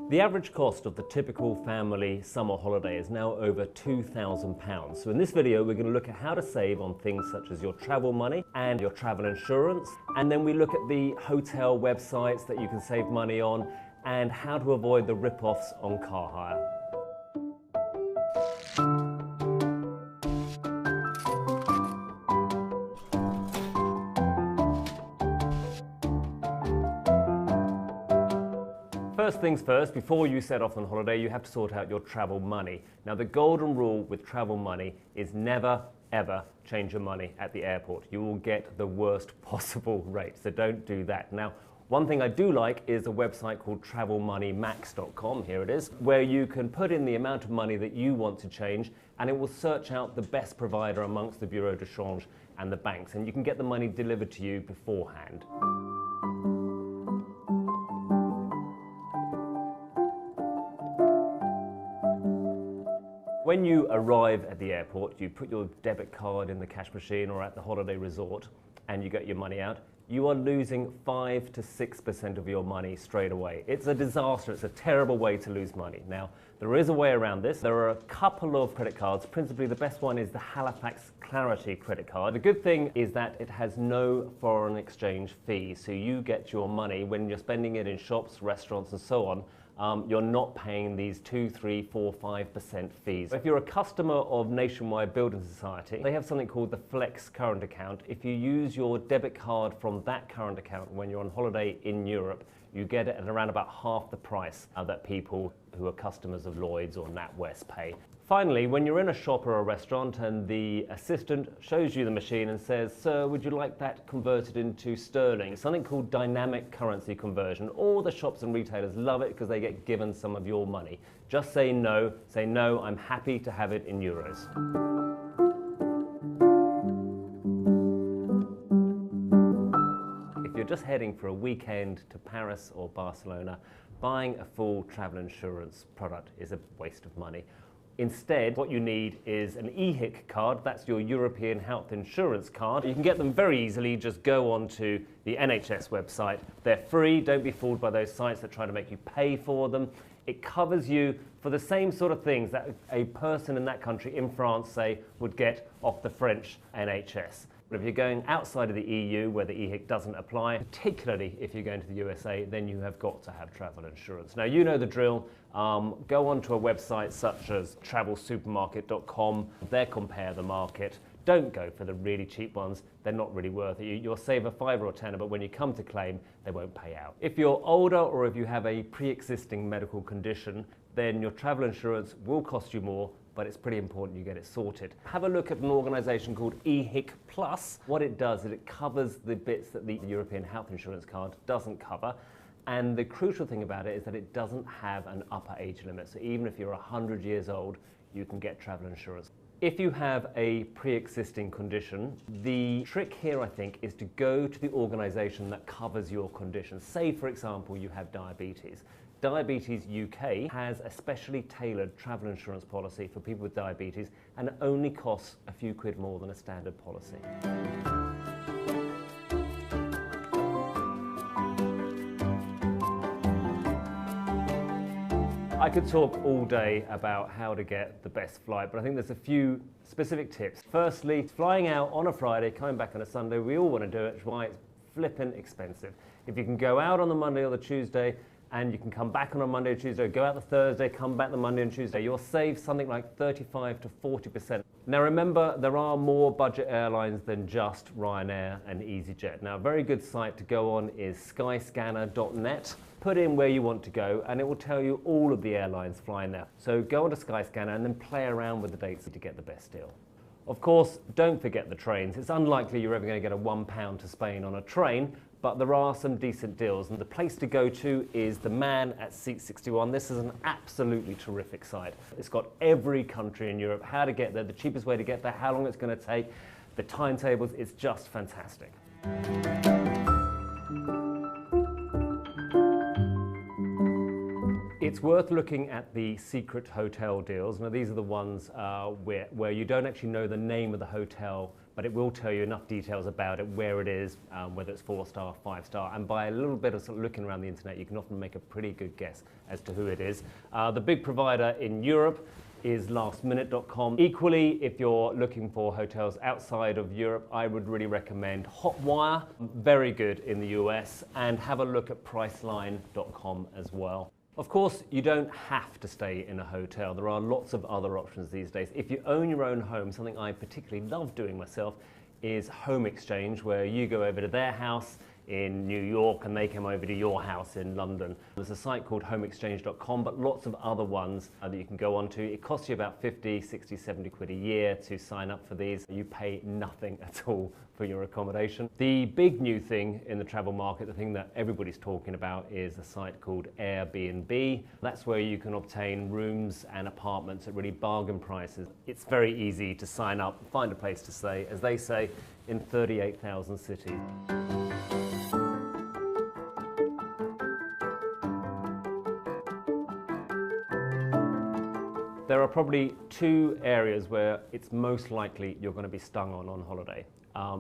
The average cost of the typical family summer holiday is now over £2,000. So in this video, we're going to look at how to save on things such as your travel money and your travel insurance. And then we look at the hotel websites that you can save money on and how to avoid the rip-offs on car hire. First things first, before you set off on holiday, you have to sort out your travel money. Now, the golden rule with travel money is never, ever change your money at the airport. You will get the worst possible rate, so don't do that. Now, one thing I do like is a website called travelmoneymax.com, here it is, where you can put in the amount of money that you want to change, and it will search out the best provider amongst the bureau de change and the banks, and you can get the money delivered to you beforehand. When you arrive at the airport, you put your debit card in the cash machine or at the holiday resort and you get your money out, you are losing 5 to 6% of your money straight away. It's a disaster, it's a terrible way to lose money. Now, there is a way around this. There are a couple of credit cards. Principally, the best one is the Halifax Clarity credit card. The good thing is that it has no foreign exchange fee, so you get your money when you're spending it in shops, restaurants and so on. You're not paying these 2, 3, 4, 5% fees. If you're a customer of Nationwide Building Society, they have something called the Flex Current Account. If you use your debit card from that current account when you're on holiday in Europe, you get it at around about half the price that people who are customers of Lloyds or NatWest pay. Finally, when you're in a shop or a restaurant and the assistant shows you the machine and says, "Sir, would you like that converted into sterling?" It's something called dynamic currency conversion. All the shops and retailers love it because they get given some of your money. Just say no, I'm happy to have it in euros. If you're just heading for a weekend to Paris or Barcelona, buying a full travel insurance product is a waste of money. Instead, what you need is an EHIC card. That's your European Health Insurance card. You can get them very easily. Just go onto the NHS website. They're free. Don't be fooled by those sites that try to make you pay for them. It covers you for the same sort of things that a person in that country, in France, say, would get off the French NHS. But if you're going outside of the EU where the EHIC doesn't apply, particularly if you're going to the USA, then you have got to have travel insurance. Now, you know the drill. Go onto a website such as travelsupermarket.com. There, compare the market. Don't go for the really cheap ones. They're not really worth it. You'll save a £5 or £10, but when you come to claim, they won't pay out. If you're older or if you have a pre-existing medical condition, then your travel insurance will cost you more, but it's pretty important you get it sorted. Have a look at an organisation called EHIC Plus. What it does is it covers the bits that the European Health Insurance card doesn't cover. And the crucial thing about it is that it doesn't have an upper age limit. So even if you're 100 years old, you can get travel insurance. If you have a pre-existing condition, the trick here, I think, is to go to the organisation that covers your condition. Say, for example, you have diabetes. Diabetes UK has a specially tailored travel insurance policy for people with diabetes, and it only costs a few quid more than a standard policy. I could talk all day about how to get the best flight, but I think there's a few specific tips. Firstly, flying out on a Friday, coming back on a Sunday, we all want to do it, which is why it's flippin' expensive. If you can go out on the Monday or the Tuesday, and you can come back on a Monday or Tuesday, go out the Thursday, come back the Monday and Tuesday, you'll save something like 35 to 40%. Now remember, there are more budget airlines than just Ryanair and EasyJet. Now a very good site to go on is skyscanner.net. Put in where you want to go and it will tell you all of the airlines flying there. So go onto Skyscanner and then play around with the dates to get the best deal. Of course, don't forget the trains. It's unlikely you're ever going to get a £1 to Spain on a train, but there are some decent deals. And the place to go to is the Man at Seat 61. This is an absolutely terrific site. It's got every country in Europe, how to get there, the cheapest way to get there, how long it's going to take, the timetables. It's just fantastic. It's worth looking at the secret hotel deals. Now these are the ones where you don't actually know the name of the hotel but it will tell you enough details about it, where it is, whether it's 4-star, 5-star, and by a little bit of sort of looking around the internet, you can often make a pretty good guess as to who it is. The big provider in Europe is lastminute.com. Equally, if you're looking for hotels outside of Europe, I would really recommend Hotwire, very good in the US, and have a look at priceline.com as well. Of course, you don't have to stay in a hotel. There are lots of other options these days. If you own your own home, something I particularly love doing myself is home exchange, where you go over to their house in New York and they come over to your house in London. There's a site called homeexchange.com, but lots of other ones that you can go onto. It costs you about 50, 60, 70 quid a year to sign up for these. You pay nothing at all for your accommodation. The big new thing in the travel market, the thing that everybody's talking about, is a site called Airbnb. That's where you can obtain rooms and apartments at really bargain prices. It's very easy to sign up, find a place to stay, as they say, in 38,000 cities. There are probably two areas where it's most likely you're going to be stung on holiday.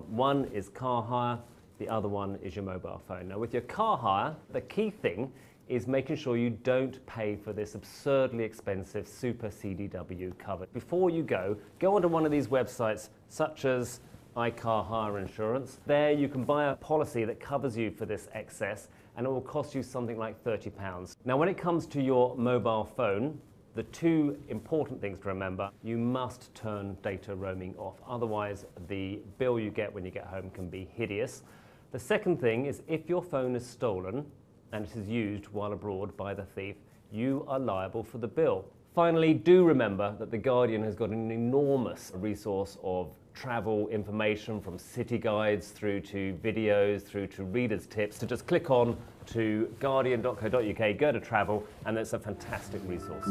One is car hire, the other one is your mobile phone. Now with your car hire, the key thing is making sure you don't pay for this absurdly expensive Super CDW cover. Before you go onto one of these websites such as iCar Hire Insurance. There you can buy a policy that covers you for this excess, and it will cost you something like £30. Now when it comes to your mobile phone, the two important things to remember: you must turn data roaming off, otherwise the bill you get when you get home can be hideous. The second thing is, if your phone is stolen and it is used while abroad by the thief, you are liable for the bill. Finally, do remember that The Guardian has got an enormous resource of travel information, from city guides through to videos, through to readers' tips. So just click on to guardian.co.uk, go to travel, and it's a fantastic resource.